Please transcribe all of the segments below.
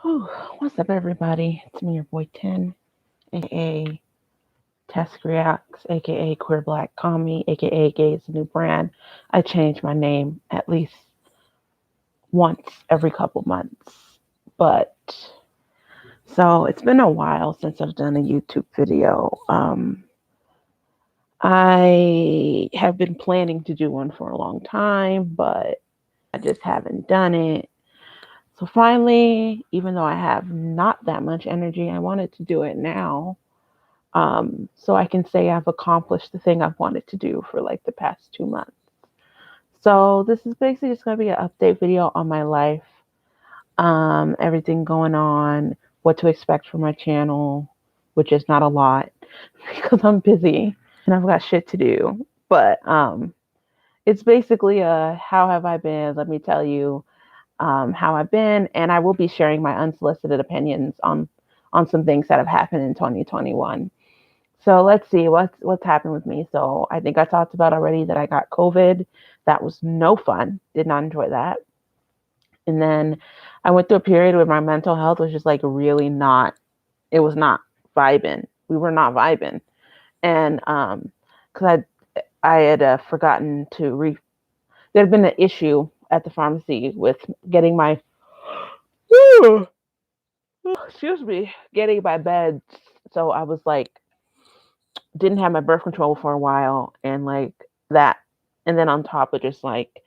Whew, what's up, everybody? It's me, your boy 10, aka Task Reacts, aka Queer Black Commie, aka Gay is the New Brand. I change my name at least once every couple months. But so it's been a while since I've done a YouTube video. I have been planning to do one for a long time, but I just haven't done it. So finally, even though I have not that much energy, I wanted to do it now. So I can say I've accomplished the thing I've wanted to do for like the past 2 months. So this is basically just going to be an update video on my life, everything going on, what to expect from my channel, which is not a lot because I'm busy and I've got shit to do. But it's basically a how have I been? Let me tell you how I've been, and I will be sharing my unsolicited opinions on some things that have happened in 2021. So let's see what's happened with me. So I think I talked about already that I got COVID. That was no fun. Did not enjoy that. And then I went through a period where my mental health was just like really not. It was not vibing. We were not vibing, and because I had forgotten to There had been an issue at the pharmacy with getting my excuse me, getting my meds. So I was like, didn't have my birth control for a while, and like that, and then on top of just like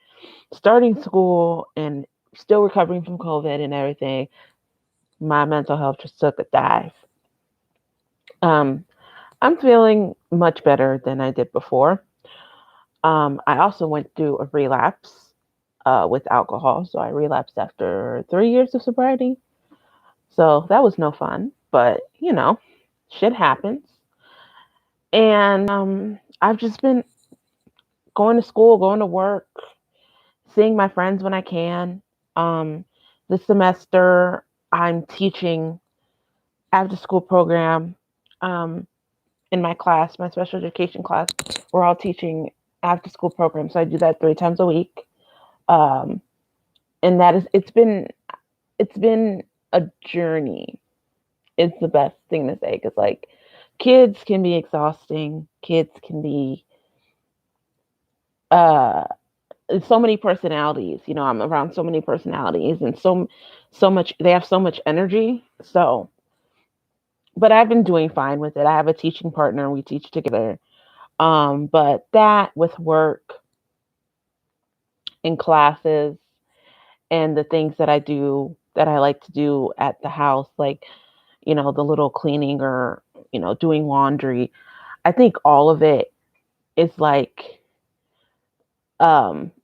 starting school and still recovering from COVID and everything, my mental health just took a dive. Um, I'm feeling much better than I did before. I also went through a relapse with alcohol, so I relapsed after 3 years of sobriety. So that was no fun, but shit happens. And I've just been going to school, going to work, seeing my friends when I can. This semester, I'm teaching after school program um, in my class, my special education class. We're all teaching after school program, so I do that 3 times a week. Um, and that is it's been a journey. It's the best thing to say because like kids can be exhausting. Kids can be uh so many personalities. I'm around so many personalities and so much. They have so much energy. So, but I've been doing fine with it. I have a teaching partner. We teach together. But that with work and classes and the things that I do that I like to do at the house, like the little cleaning or doing laundry. I think all of it is like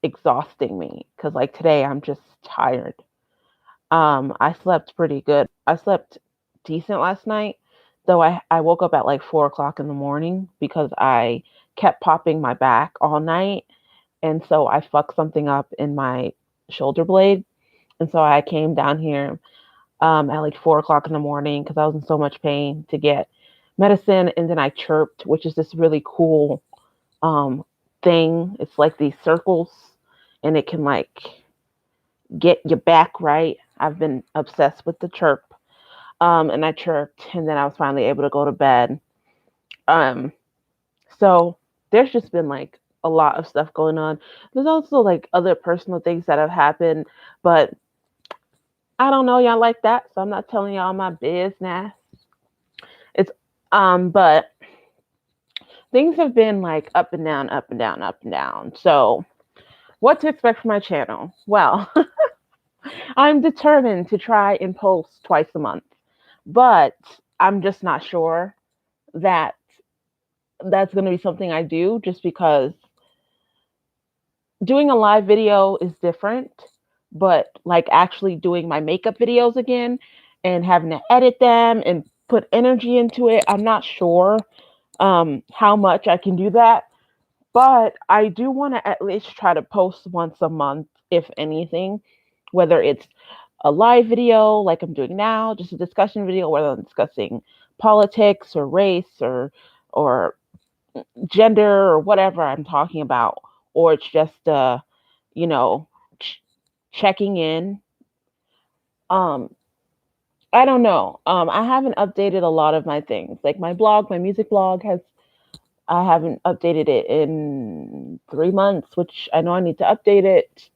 exhausting me because like today I'm just tired. I slept pretty good. I slept decent last night, though I woke up at like 4 o'clock in the morning because I kept popping my back all night. And so I fucked something up in my shoulder blade. And so I came down here at like 4 o'clock in the morning because I was in so much pain to get medicine. And then I chirped, which is this really cool um, thing. It's like these circles and it can like get your back right. I've been obsessed with the chirp. And I chirped, and then I was finally able to go to bed. Um, so there's just been like a lot of stuff going on. There's also like other personal things that have happened, but I don't know y'all like that, so I'm not telling y'all my business. It's but things have been like up and down, up and down, up and down. So what to expect from my channel? Well, I'm determined to try and post twice a month, but I'm just not sure that that's going to be something I do just because doing a live video is different, but like actually doing my makeup videos again and having to edit them and put energy into it, I'm not sure how much I can do that. But I do want to at least try to post once a month, if anything, whether it's a live video like I'm doing now, just a discussion video, whether I'm discussing politics or race or gender or whatever I'm talking about, or it's just you know ch- checking in. Um, I don't know. I haven't updated a lot of my things. Like my blog, my music blog has I haven't updated it in 3 months, which I know I need to update it.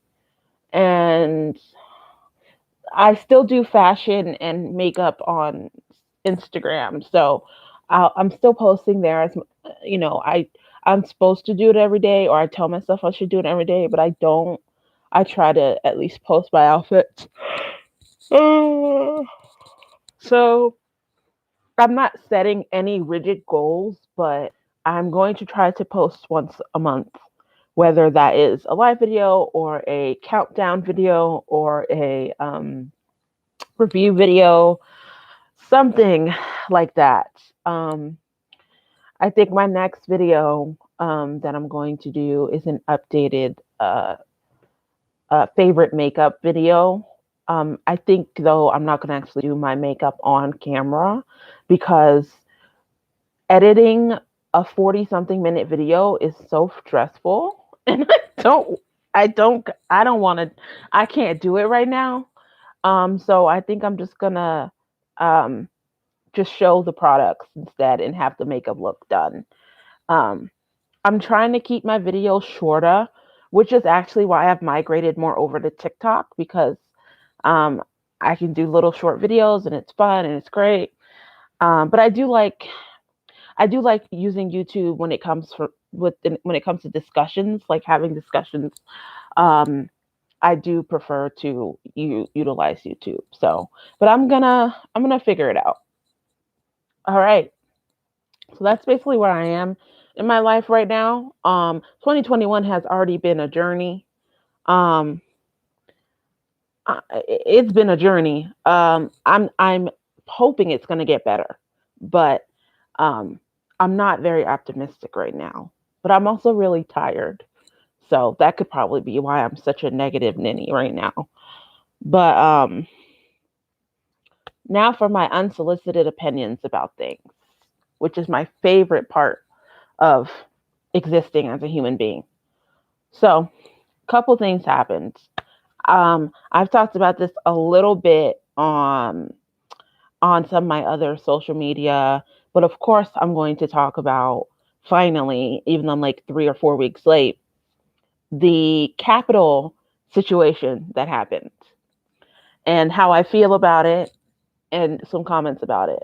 And I still do fashion and makeup on Instagram, so I'm still posting there. As you know, I'm supposed to do it every day, or I tell myself I should do it every day, but I don't. I try to at least post my outfits. Uh, so I'm not setting any rigid goals, but I'm going to try to post once a month, whether that is a live video or a countdown video or a review video, something like that. Um, I think my next video that I'm going to do is an updated favorite makeup video. I think, though, I'm not going to actually do my makeup on camera because editing a 40 something minute video is so stressful. And I don't want to, I can't do it right now. So I think I'm just going to um, just show the products instead and have the makeup look done. Um, I'm trying to keep my videos shorter, which is actually why I've migrated more over to TikTok because um, I can do little short videos and it's fun and it's great. But I do like using YouTube when it comes when it comes to discussions, like having discussions. Um, I do prefer to utilize YouTube. So, but I'm gonna figure it out. All right. So that's basically where I am in my life right now. 2021 has already been a journey. Um, it's been a journey. I'm hoping it's going to get better, but um, I'm not very optimistic right now. But I'm also really tired, so that could probably be why I'm such a negative ninny right now. But now for my unsolicited opinions about things, which is my favorite part of existing as a human being. So, a couple things happened. I've talked about this a little bit on some of my other social media, but of course, I'm going to talk about finally, even though I'm like 3 or 4 weeks late, the Capitol situation that happened and how I feel about it and some comments about it.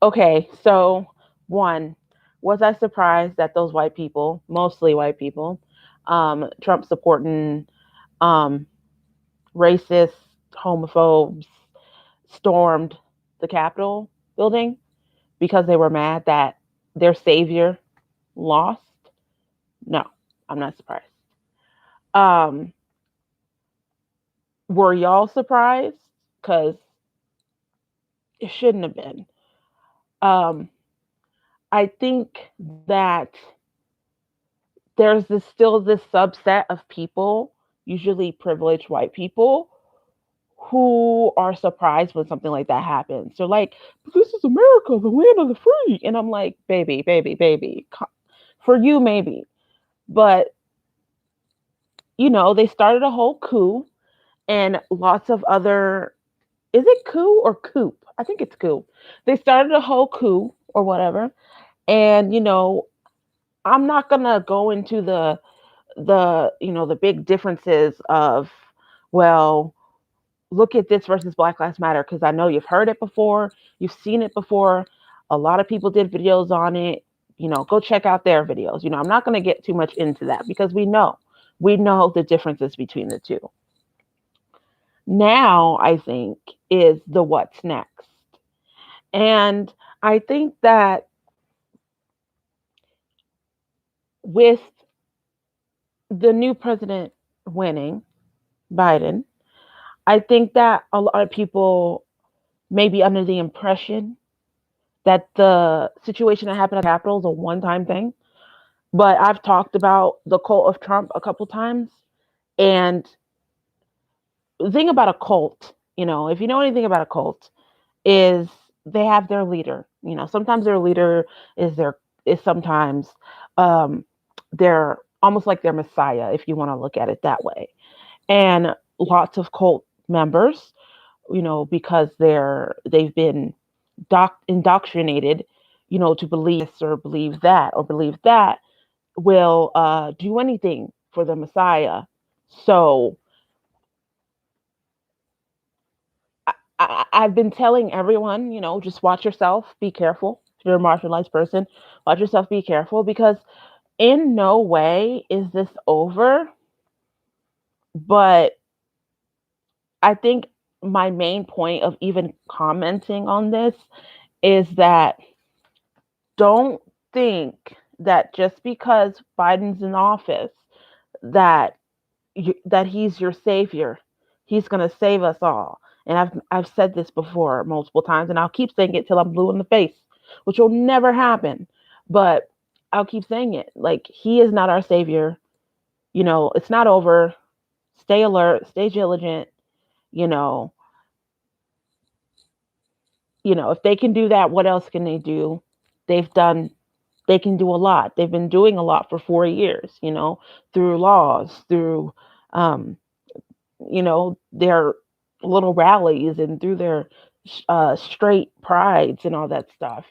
Okay, so one, was I surprised that those white people, mostly white people, Trump supporting um, racists, homophobes, stormed the Capitol building because they were mad that their savior lost? No, I'm not surprised. Um, were y'all surprised? Because it shouldn't have been. Um, I think that there's still this subset of people, usually privileged white people, who are surprised when something like that happens. They're like, "This is America, the land of the free," and I'm like, "Baby, baby, baby, for you maybe, but they started a whole coup and lots of other. Is it coup or coup? I think it's coup. They started a whole coup or whatever, and I'm not gonna go into the big differences of, well, look at this versus Black Lives Matter, because I know you've heard it before, you've seen it before. A lot of people did videos on it. Go check out their videos. I'm not going to get too much into that because we know the differences between the two. Now, I think, is the what's next. And I think that with the new president winning, Biden, I think that a lot of people may be under the impression that the situation that happened at the Capitol is a one-time thing. But I've talked about the cult of Trump a couple times. And the thing about a cult, if you know anything about a cult, is they have their leader. Sometimes their leader is sometimes um, they're almost like their messiah, if you want to look at it that way. And lots of cult members because they've been indoctrinated, to believe this or believe that or believe that, will do anything for the Messiah. So I've been telling everyone, just watch yourself, be careful. If you're a marginalized person, watch yourself, be careful, because in no way is this over. But I think my main point of even commenting on this is that don't think that just because Biden's in office that that he's your savior. He's going to save us all. And I've said this before multiple times, and I'll keep saying it till I'm blue in the face, which will never happen. But I'll keep saying it. Like, he is not our savior. It's not over. Stay alert, stay diligent. You know, if they can do that, what else can they do? They can do a lot. They've been doing a lot for 4 years, through laws, through their little rallies, and through their straight prides and all that stuff.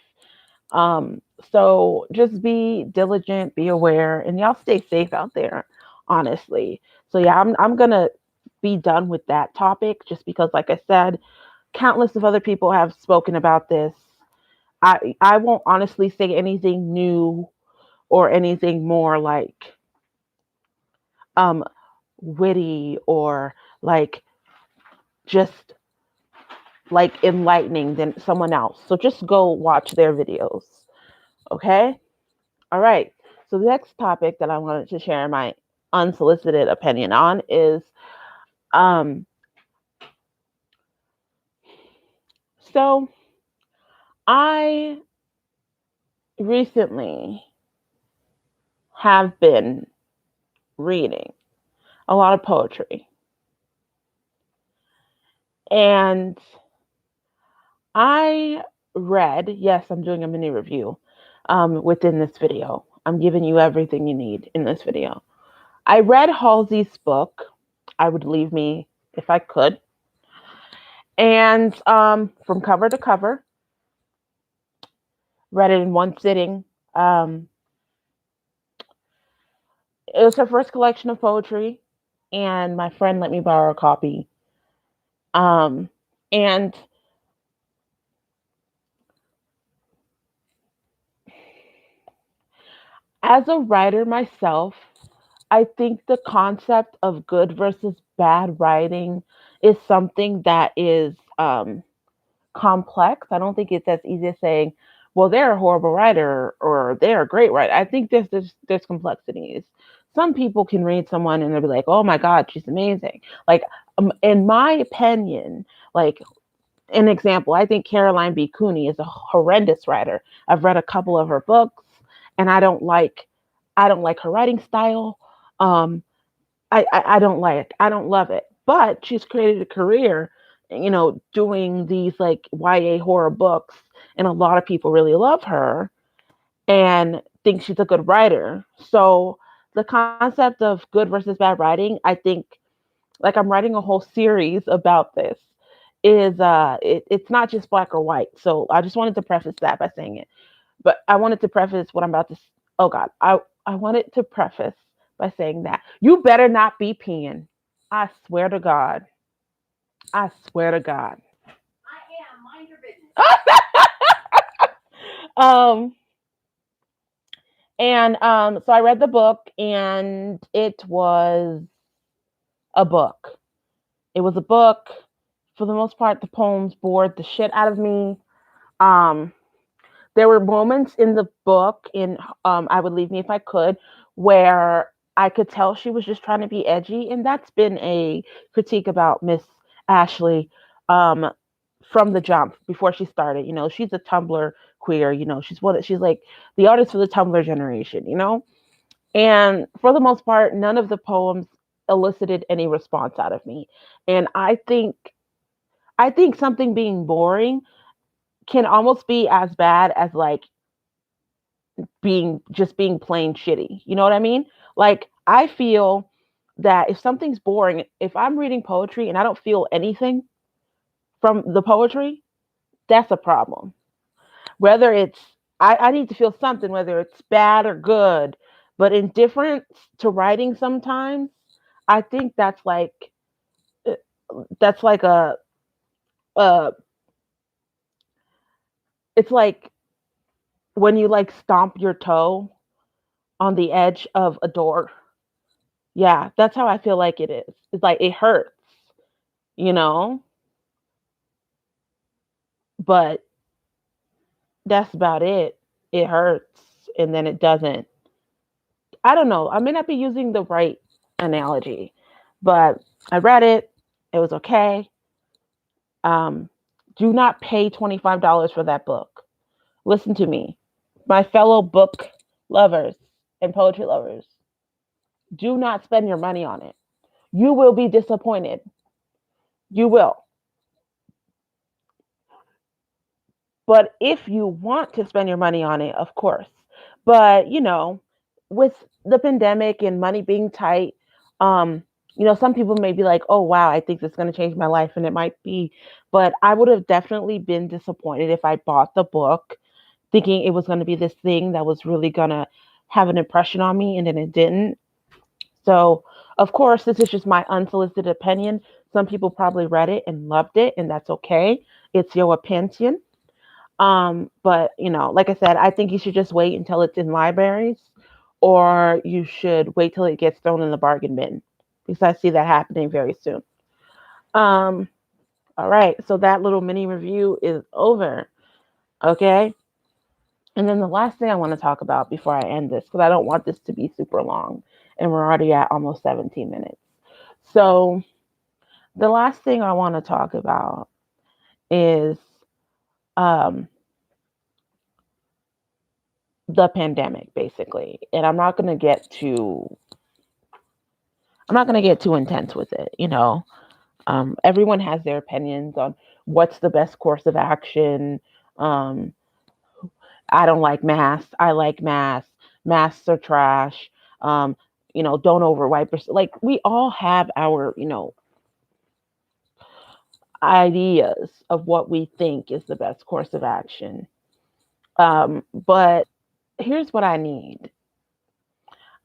So just be diligent, be aware, and y'all stay safe out there, honestly. So yeah, I'm gonna be done with that topic, just because, like I said, countless of other people have spoken about this. I won't honestly say anything new or anything more like um witty or like just like enlightening than someone else. So just go watch their videos. Okay? All right. So the next topic that I wanted to share my unsolicited opinion on is um so I recently have been reading a lot of poetry. And I read, yes, I'm doing a mini review within this video. I'm giving you everything you need in this video. I read Halsey's book, I Would Leave Me If I Could. And from cover to cover, read it in one sitting. It was her first collection of poetry, and my friend let me borrow a copy. And as a writer myself, I think the concept of good versus bad writing is something that is complex. I don't think it's as easy as saying, well, they're a horrible writer or they're a great writer. I think there's complexities. Some people can read someone and they'll be like, oh my God, she's amazing. Like, in my opinion, like, an example, I think Caroline B. Cooney is a horrendous writer. I've read a couple of her books, and I don't like her writing style. Um, I don't like, I don't love it. But she's created a career, doing these like YA horror books, and a lot of people really love her and think she's a good writer. So the concept of good versus bad writing, I think, like, I'm writing a whole series about this, is it's not just black or white. So I just wanted to preface that by saying it. But I wanted to preface what I'm about to oh God, I wanted to preface by saying that you better not be peeing. I swear to God. I swear to God. I am. Mind your business. um so I read the book, and it was a book. It was a book. For the most part, the poems bored the shit out of me. Um, there were moments in the book, in I Would Leave Me If I Could, where I could tell she was just trying to be edgy, and that's been a critique about Miss Ashley from the jump before she started. She's a Tumblr queer. She's like the artist for the Tumblr generation. And for the most part, none of the poems elicited any response out of me. And I think something being boring can almost be as bad as like being plain shitty. You know what I mean? Like, I feel that if something's boring, if I'm reading poetry and I don't feel anything from the poetry, that's a problem. Whether it's, I need to feel something, whether it's bad or good, but indifference to writing sometimes, I think uh, that's like a it's like when you like stomp your toe on the edge of a door. Yeah, that's how I feel like it is. It's like it hurts, you know, but that's about it. It hurts and then it doesn't. I don't know. I may not be using the right analogy, but I read it. It was okay. Um, do not pay $25 for that book. Listen to me, my fellow book lovers and poetry lovers. Do not spend your money on it. You will be disappointed. You will. But if you want to spend your money on it, of course. But, with the pandemic and money being tight, um, some people may be like, oh, wow, I think this is going to change my life. And it might be. But I would have definitely been disappointed if I bought the book thinking it was going to be this thing that was really going to have an impression on me and then it didn't. So, of course, this is just my unsolicited opinion. Some people probably read it and loved it, and that's okay. It's your opinion. But like I said, I think you should just wait until it's in libraries, or you should wait till it gets thrown in the bargain bin because I see that happening very soon. Um, all right, so that little mini review is over. Okay. And then the last thing I want to talk about before I end this, because I don't want this to be super long, and we're already at almost 17 minutes. So the last thing I want to talk about is um, the pandemic, basically. And I'm not going to get too intense with it. Everyone has their opinions on what's the best course of action. Um, I don't like masks. I like masks. Masks are trash. Um, don't overwipe. Like we all have our, ideas of what we think is the best course of action. But here's what I need.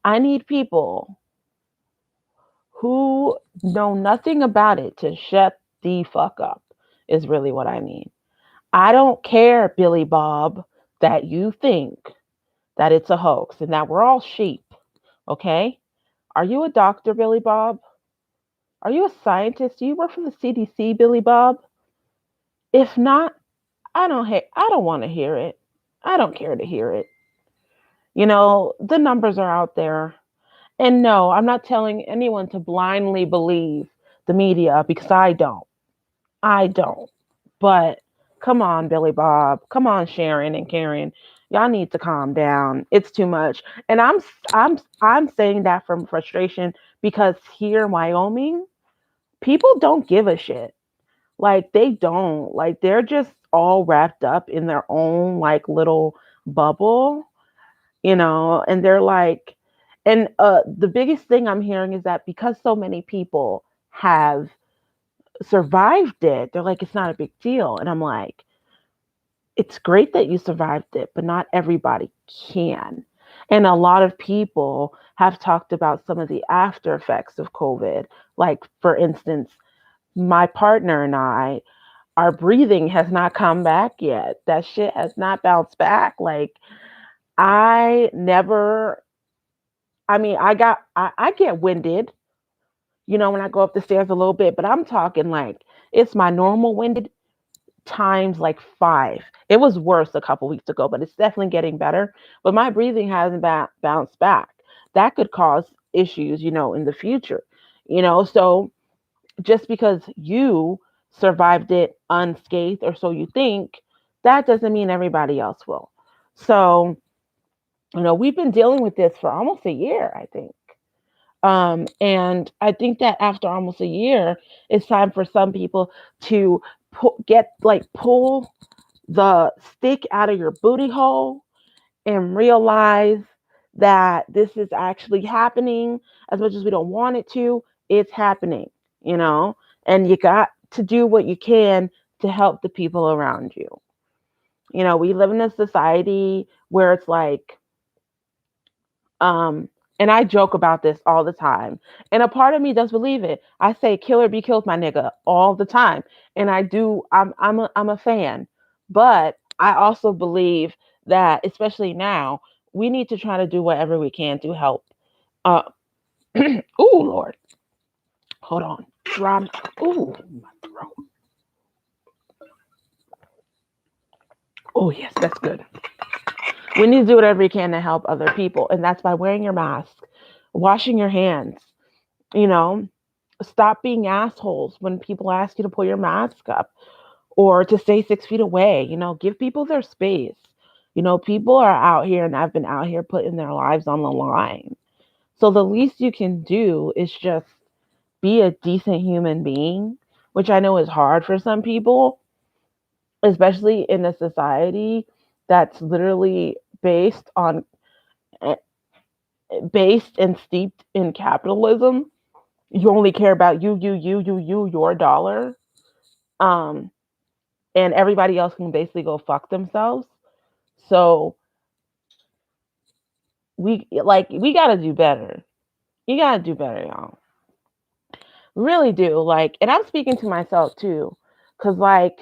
I need people who know nothing about it to shut the fuck up, is really what I need. I don't care, Billy Bob, that you think that it's a hoax and that we're all sheep. Okay? Are you a doctor, Billy Bob? Are you a scientist? Do you work for the CDC, Billy Bob? If not, I don't want to hear it. I don't care to hear it. The numbers are out there. And no, I'm not telling anyone to blindly believe the media because I don't. I don't. But come on, Billy Bob. Come on, Sharon and Karen. Y'all need to calm down. It's too much. And I'm saying that from frustration because here in Wyoming, people don't give a shit. Like they don't. Like they're just all wrapped up in their own like little bubble, and they're like, and the biggest thing I'm hearing is that because so many people have survived it, they're like, it's not a big deal. And I'm like, it's great that you survived it, but not everybody can. And a lot of people have talked about some of the after effects of COVID. Like, for instance, my partner and I, our breathing has not come back yet. That shit has not bounced back. Like, I never, I mean, I get winded, when I go up the stairs a little bit, but I'm talking like it's my normal winded times like five. It was worse a couple weeks ago, but it's definitely getting better. But my breathing hasn't bounced back. That could cause issues, in the future, So just because you survived it unscathed, or so you think, that doesn't mean everybody else will. So, we've been dealing with this for almost a year, I think. And I think that after almost a year, it's time for some people to pull the stick out of your booty hole and realize that this is actually happening. As much as we don't want it to, it's happening, and you got to do what you can to help the people around you. You know, we live in a society where it's like, and I joke about this all the time. And a part of me does believe it. I say kill or be killed, my nigga, all the time. And I'm a fan. But I also believe that, especially now, we need to try to do whatever we can to help. Uh oh Lord. Hold on. Drop. Ooh, my throat. Oh yes, that's good. We need to do whatever we can to help other people. And that's by wearing your mask, washing your hands, you know, stop being assholes when people ask you to pull your mask up or to stay 6 feet away. You know, give people their space. You know, people are out here and I've been out here putting their lives on the line. So the least you can do is just be a decent human being, which I know is hard for some people, especially in a society that's literally eh, based and steeped in capitalism. You only care about your dollar. Um, and everybody else can basically go fuck themselves. So we gotta do better. You gotta do better, y'all. Really do. Like, and I'm speaking to myself too, because like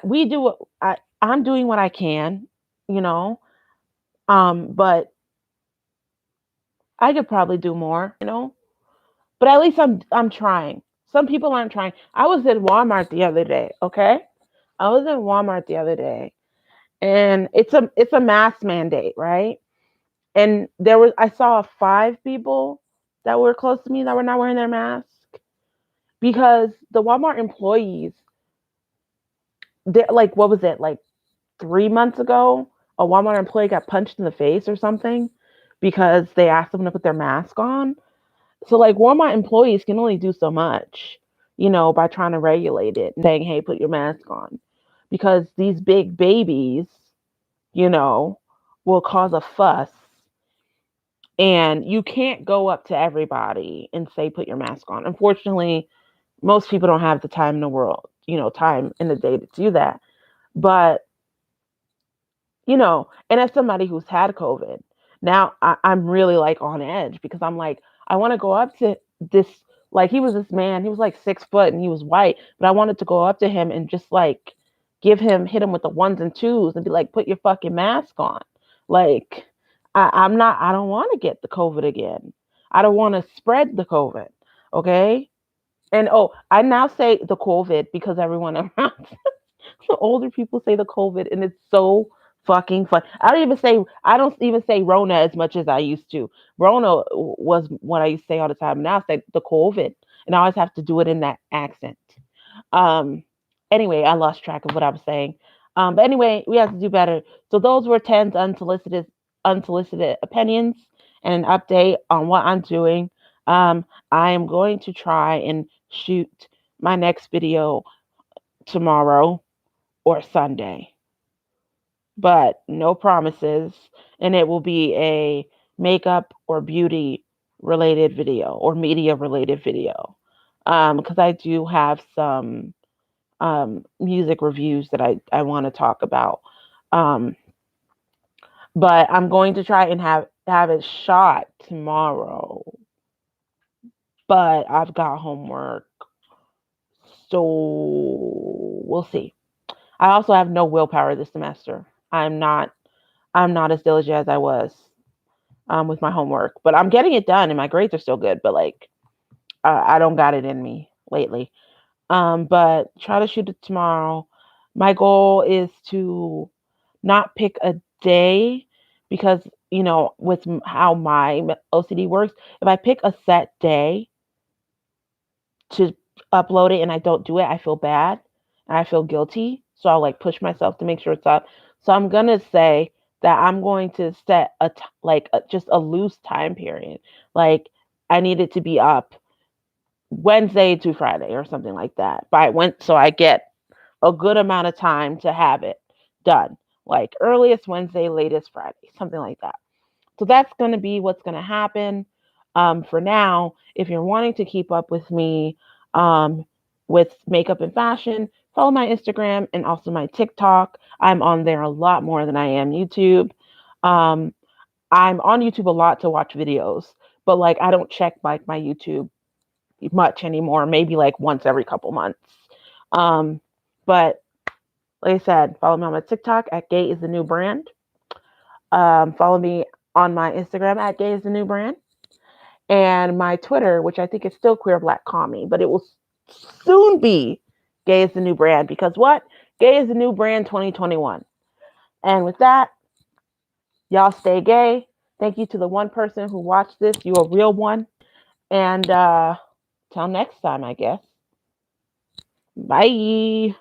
we do what I'm doing what I can, you know. But I could probably do more, you know. But at least I'm trying. Some people aren't trying. I was at Walmart the other day, okay? I was at Walmart the other day, and it's a mask mandate, right? And I saw 5 people that were close to me that were not wearing their mask because the Walmart employees, like, what was it, like 3 months ago, a Walmart employee got punched in the face or something because they asked them to put their mask on. So like Walmart employees can only do so much, you know, by trying to regulate it and saying, hey, put your mask on. Because these big babies, you know, will cause a fuss. And you can't go up to everybody and say, put your mask on. Unfortunately, most people don't have the time in the world, you know, time in the day to do that. But, you know, and as somebody who's had COVID, now I'm really like on edge because I'm like, I want to go up to this, like he was this man, he was like 6 foot and he was white, but I wanted to go up to him and just like hit him with the ones and twos and be like, put your fucking mask on. Like, I don't want to get the COVID again. I don't want to spread the COVID. Okay. And oh, I now say the COVID because everyone around the older people say the COVID, and it's so fucking fun. I don't even say Rona as much as I used to. Rona was what I used to say all the time. Now I say the COVID, and I always have to do it in that accent. Um. Anyway, I lost track of what I was saying. But anyway, we have to do better. So those were 10 unsolicited opinions and an update on what I'm doing. I am going to try and shoot my next video tomorrow or Sunday, but no promises. And it will be a makeup or beauty related video or media related video. Because I do have some music reviews that I want to talk about. Um, but I'm going to try and have it shot tomorrow. But I've got homework, so we'll see. I also have no willpower this semester. I'm not as diligent as I was with my homework, but I'm getting it done and my grades are still good. But like, I don't got it in me lately. But try to shoot it tomorrow. My goal is to not pick a day because, you know, with how my OCD works, if I pick a set day to upload it and I don't do it, I feel bad and I feel guilty. So I'll like push myself to make sure it's up. So I'm going to say that I'm going to set just a loose time period. Like I need it to be up Wednesday to Friday or something like that. So I get a good amount of time to have it done. Like earliest Wednesday, latest Friday, something like that. So that's going to be what's going to happen. For now, if you're wanting to keep up with me with makeup and fashion, follow my Instagram and also my TikTok. I'm on there a lot more than I am YouTube. Um, I'm on YouTube a lot to watch videos, but like I don't check like my YouTube much anymore, maybe like once every couple months. But like I said, follow me on my TikTok at gayisthenewbrand. Follow me on my Instagram at gayisthenewbrand. And my Twitter, which I think is still Queer Black Commie, but it will soon be Gay is the New Brand, because what? Gay is the New Brand 2021. And with that, y'all stay gay. Thank you to the one person who watched this. You a real one. And till next time, I guess. Bye.